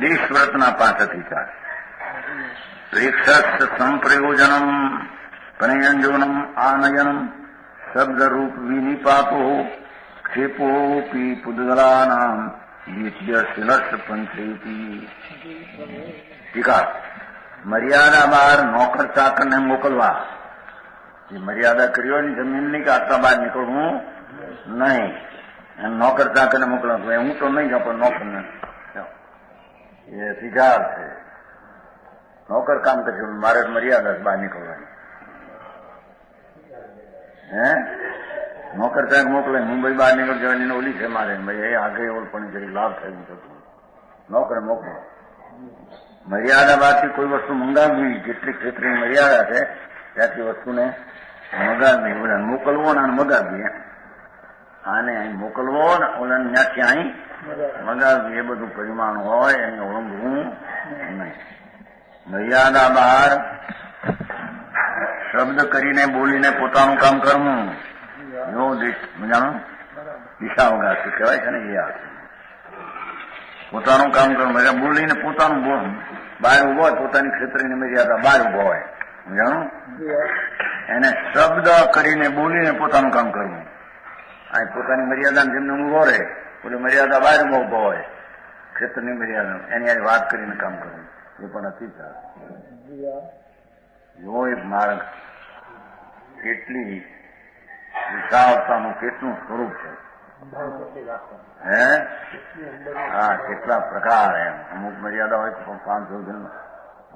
દેશવ્રતના 5 અધિકાર. પ્રેક્ષક સંપ્રયોજનમ પ્રયંજનમ આનયનમ શબ્દરૂપ વિનિપાતો ક્ષેપોપી પુદ્ગલાનામ નિત્ય શિલસ પંચેતી. ટીકા. મર્યાદા બહાર નોકર ચાકરને મોકલવા. એ મર્યાદા કર્યો ની જમીનની કે આટલા બહાર નીકળવું નહીં. નોકર ચાકરને મોકલવા. હું તો નહીં જાઉં પણ નોકરને એ અધિકાર છે. નોકર કામ કરશે, મારે મર્યાદા બહાર નીકળવાની. નોકર ચાક મોકલે મુંબઈ બહાર નીકળ જવાની ઓલી છે મારે ભાઈ આગળ ઓળપણી કરી લાભ થયું થતું. નોકર મોકલો. મર્યાદા બહારથી કોઈ વસ્તુ મંગાવવી, જેટલી ક્ષેત્રની મર્યાદા છે ત્યાંથી વસ્તુને મંગાવવી. મોકલવો ને મગાવવી. આને અહીં મોકલવો ને ઓલા ત્યાંથી અહીં મગાવવી. એ બધું પરિમાણ હોય એને ઓળંગવું નહીં. મર્યાદા બહાર શબ્દ કરીને બોલીને પોતાનું કામ કરવું. જો જાણો દિશા વગાડતું કહેવાય છે ને એ આ પોતાનું કામ કરવું. બોલીને પોતાનું બહાર ઉભો હોય, પોતાની ક્ષેત્રની મર્યાદા બહાર ઉભો હોય. જાણો એને શબ્દ કરીને બોલીને પોતાનું કામ કરવું. આ પોતાની મર્યાદાને જેમને ઉભો રહે, પોલી મર્યાદા બહાર ઉભો હોય, ક્ષેત્રની મર્યાદા એની વાત કરીને કામ કરવું. એ પણ અતિચાર. જો એક માર્ગ કેટલી વિશાળતાનું કેટલું સ્વરૂપ છે. હા, કેટલા પ્રકાર. એમ અમુક મર્યાદા હોય તો 500 જણ.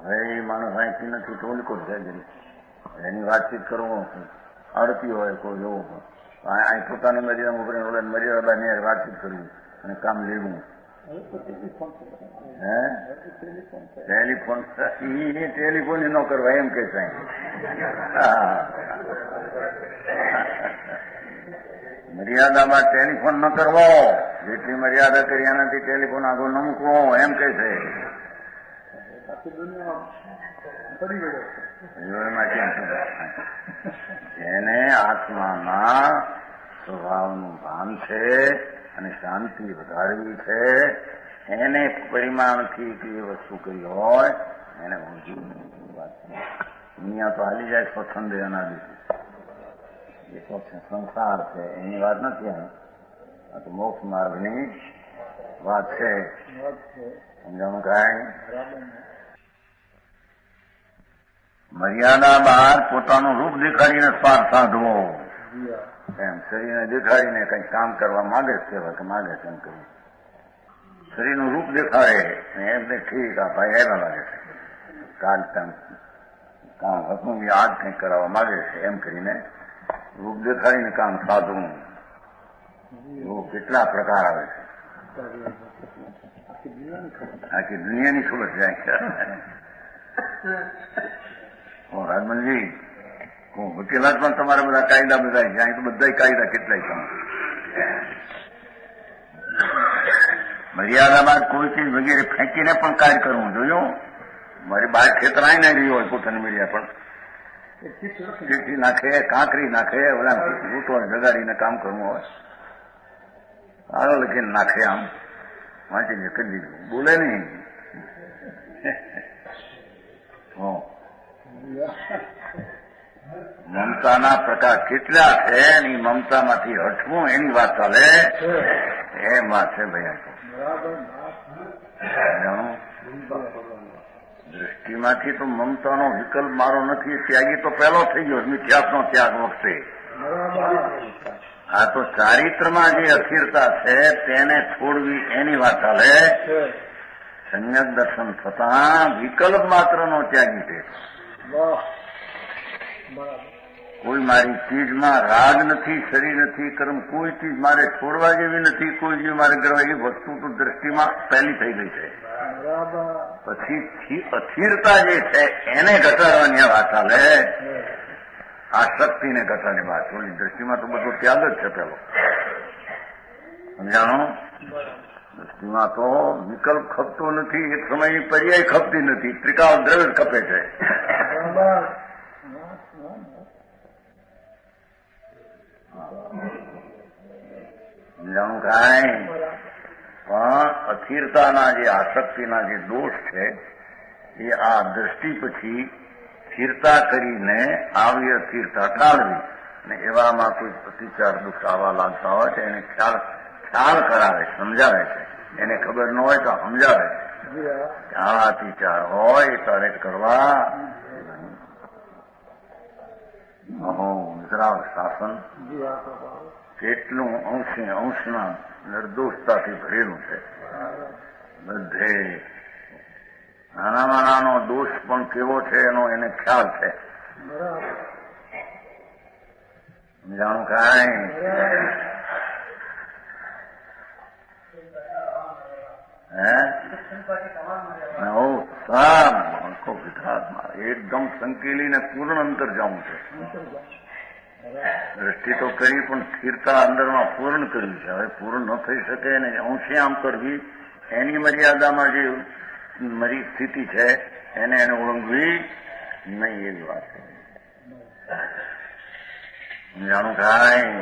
હવે એ માણસ અહીંથી નથી તો ઓલકો જ એની વાતચીત કરવો અડતી હોય કોઈ જોવો અહીં પોતાની મર્યાદા મર્યાદાની વાતચીત કરવી અને કામ લેવું. ટેલિફોન ટેલિફોન ન કરવા એમ કે સાહેબ. મર્યાદામાં ટેલિફોન ન કરવો. જેટલી મર્યાદા કરી એનાથી ટેલિફોન આગળ ન મૂકવો એમ કે છે. એને આત્માના સ્વભાવનું ભાન છે અને શાંતિ વધારવી છે. એને પરિમાણથી એ વસ્તુ કરી હોય એને દુનિયા તો હાલી જાય સ્વચ્છંદ અનાદિ. એ તો સંસાર છે એની વાત નથી. આ તો મોક્ષ માર્ગની વાત છે. સમજાણું કાંઈ? મર્યાદા બહાર પોતાનું રૂપ દેખાડીને સ્વાર્થ સાધવો. એમ શરીરને દેખાડીને કઈ કામ કરવા માંગે છે કે માંગે છે એમ કહ્યું. શરીરનું રૂપ દેખાડે એમને ઠીક આ ભાઈ એના લાગે છે કામ હતું આજ કંઈક કરાવવા માંગે છે એમ કરીને રૂપ દેખાડીને કામ સાધવું. એવું કેટલા પ્રકાર આવે છે. આખી દુનિયાની ખબર જાય. રાજમનજી હું વકીલાત પણ તમારા બધા કાયદા બધા જાય તો બધા કાયદા કેટલાય તમે. મર્યાદામાં કોઈ ચીજ વગેરે ફેંકીને પણ કાર્ય કરવું જોયું. મારી બહાર ખેતરાય ના રહી હોય પોતાની મર્યાદા પણ ચીઠી નાખે, કાંકરી નાખે, ઓલા રૂટો જગાડીને કામ કરવું હોય. આગળ લખીને નાખે આમ વાંચીને કરી દીધું. બોલે નહીં. મમતાના પ્રકાર કેટલા છે એની મમતામાંથી હટવું એની વાત ચાલે. એમ વાત છે ભાઈ. દ્રષ્ટિમાંથી તો મમતાનો વિકલ્પ મારો નથી. ત્યાગી તો પહેલો થઈ ગયો મિથ્યાસનો ત્યાગ વખતે. આ તો ચારિત્રમાં જે અસ્થિરતા છે તેને છોડવી એની વાત ચાલે. સંયક દર્શન થતા વિકલ્પ માત્રનો ત્યાગી છે. કોઈ મારી ચીજમાં રાગ નથી, શરીર નથી, કર્મ કોઈ ચીજ મારે છોડવા જેવી નથી, કોઈ જેવી મારે કરવા એવી વસ્તુ તો દ્રષ્ટિમાં પહેલી થઈ ગઈ છે. પછી અસ્થિરતા જે છે એને ઘટાડવાની વાત ચાલે. આ શક્તિને ઘટાડવાની વાત. ઓલી દ્રષ્ટિમાં તો બધો ત્યાગ જ છે પેલો. સમજાણો? દ્રષ્ટિમાં તો વિકલ્પ ખપતો નથી. એક સમયની પર્યાય ખપતી નથી. ત્રિકાળ દ્રવ્ય ખપે છે. સમજાણું કાંઈ? પણ અસ્થિરતાના જે આસક્તિના જે દોષ છે એ આ દ્રષ્ટિ પછી સ્થિરતા કરીને આવી અસ્થિરતા ટાળવી અને એવામાં કોઈ પ્રતિચાર દુઃખ આવવા લાગતા હોય તો એને ખ્યાલ કરાવે, સમજાવે છે. એને ખબર ન હોય તો સમજાવે છે કે આવા અતિચાર હોય તારે કરવા. અહો વિતરાગ શાસન કેટલું અંશના નિર્દોષતાથી ભરેલું છે. બધે નાનામાં નાનો દોષ પણ કેવો છે એનો એને ખ્યાલ છે. સમજાણું કાંઈ? એકદમ સંકેલીને પૂર્ણ અંતર જવું છે. દ્રષ્ટિ તો કરી પણ સ્થિરતા અંદરમાં પૂર્ણ કરવી છે. હવે પૂર્ણ ન થઈ શકે ને અંશે આમ કરવી, એની મર્યાદામાં જે મારી સ્થિતિ છે એને ઓળંગવી નહીં, એવી વાત છે. જાણું કાંઈ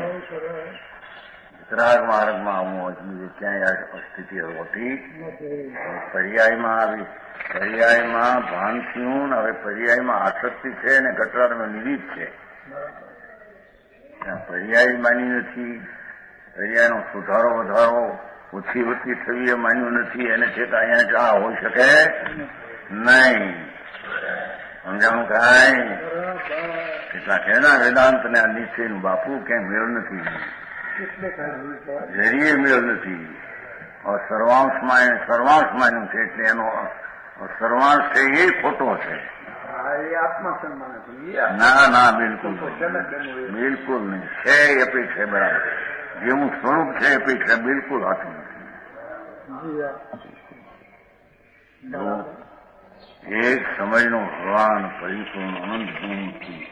વિતરાગ માર્ગમાં આવું હોય બીજે ક્યાંય સ્થિતિ હોતી પર્યાયમાં આવી. પર્યાયમાં ભાન થયું, હવે પર્યાયમાં આસક્તિ છે અને ગટરામાં નિમિત્ત છે. પર્યાય માની નથી, પર્યાયનો સુધારો વધારો ઓછી વતી થવી એ માન્યું નથી. એને છેક અહીંયા જ આ હોઈ શકે નહીં. સમજાણું કાંઈ? કેટલાક એના વેદાંત ને આ નિશ્ચયનું બાપુ ક્યાંય મેળ નથી, જરીએ મેળ નથી. સર્વાંશમાં એને સર્વાંશ માન્યું છે એટલે એનો સર્વાંશ છે એ ખોટો છે. ના ના, બિલકુલ બિલકુલ નહીં. છે એ અપેક્ષા બરાબર, જેવું સ્વરૂપ છે અપેક્ષા બિલકુલ હાથું નથી. એક સમયનો ભગવાન પરિપૂર્ણ અનંત ગુણથી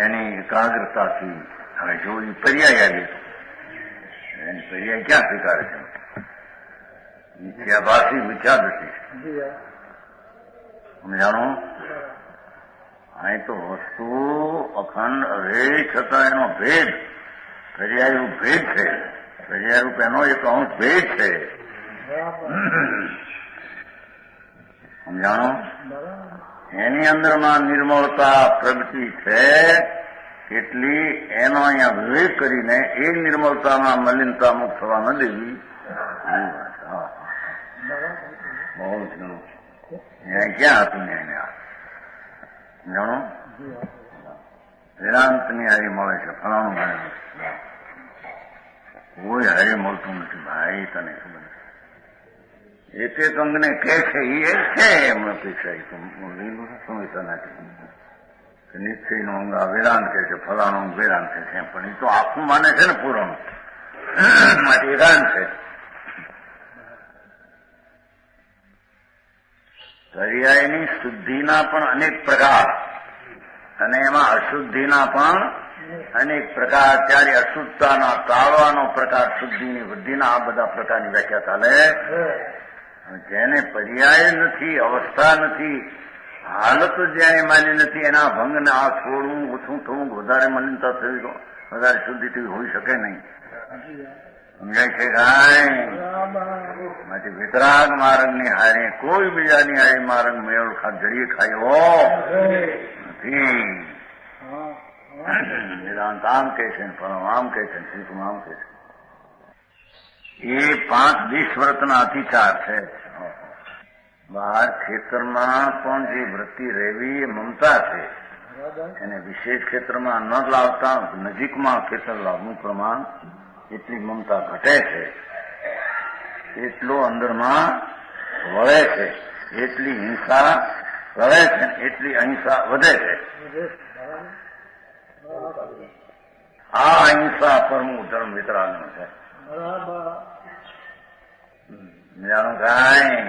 એની એકાગ્રતાથી હવે જો એ પર્યાય આવી એની પર્યાય ક્યાં સ્વીકારે છે? મિથ્યાભાસી મિથ્યાદૃષ્ટિ. સમજાણો? અહીં તો વસ્તુ અખંડ અભેદ છતાં એનો ભેદ પર્યાયરૂપ ભેદ છે. પર્યાયરૂપ એનો એક અંશ ભેદ છે. સમજાણો? એની અંદરમાં નિર્મળતા પ્રગતિ છે એટલી એનો અહીંયા વિવેક કરીને એ નિર્મળતામાં મલિનતા મુક્ત થવા ન દેવી. બહુ જ ઘણું અહીંયા ક્યાં હતું ને એને જાણો વેદાંતની હારી મળે છે, ફલાણું મળે કોઈ હારી મળતું નથી. ભાઈ તને ખબર એક એક અંગને કે છે એ છે એમ અપેક્ષા સમજતા નથી. નિશ્ચયનું અંગ આ વેદાંત કે છે, ફલાણું અંગ વેદાંત કે છે, પણ એ તો આખું માને છે ને પૂરણ માટે વેદાંત છે. પર્યાયની શુદ્ધિના પણ અનેક પ્રકાર અને એમાં અશુદ્ધિના પણ અનેક પ્રકાર. ત્યારે અશુદ્ધતાના ટાળવાનો પ્રકાર, શુદ્ધિની વૃદ્ધિના આ બધા પ્રકારની વ્યાખ્યા ચાલે. જેને પર્યાય નથી, અવસ્થા નથી, હાલત જેને માની નથી, એના ભંગને આ છોડવું, ઓછું થવું, વધારે મલિનતા થવી, વધારે શુદ્ધિ થવી હોઈ શકે નહીં. સમજાય છે કાંઈ? માટે વિતરાગ માર્ગની હારે કોઈ બીજાની હારે માર્ગ મેળ જડીએ ખાયો નથી. વેદાંત આમ કહે છે, ફલમ આમ કહે છે, શ્રીકુમ આમ કહે છે. એ 5 વિશ્વવ્રતના અધિકાર છે. બહાર ખેતરમાં પણ જે વૃત્તિ રહેવી એ મમતા છે. એને વિશેષ ક્ષેત્રમાં ન લાવતા નજીકમાં ખેતર લાવવાનું પ્રમાણ એટલી મમતા ઘટે છે, એટલો અંદરમાં વળે છે, એટલી હિંસા કરે છે, એટલી અહિંસા વધે છે. આ અહિંસા પરમું ધર્મ વિતરાગનો છે. જાણું કાંઈ?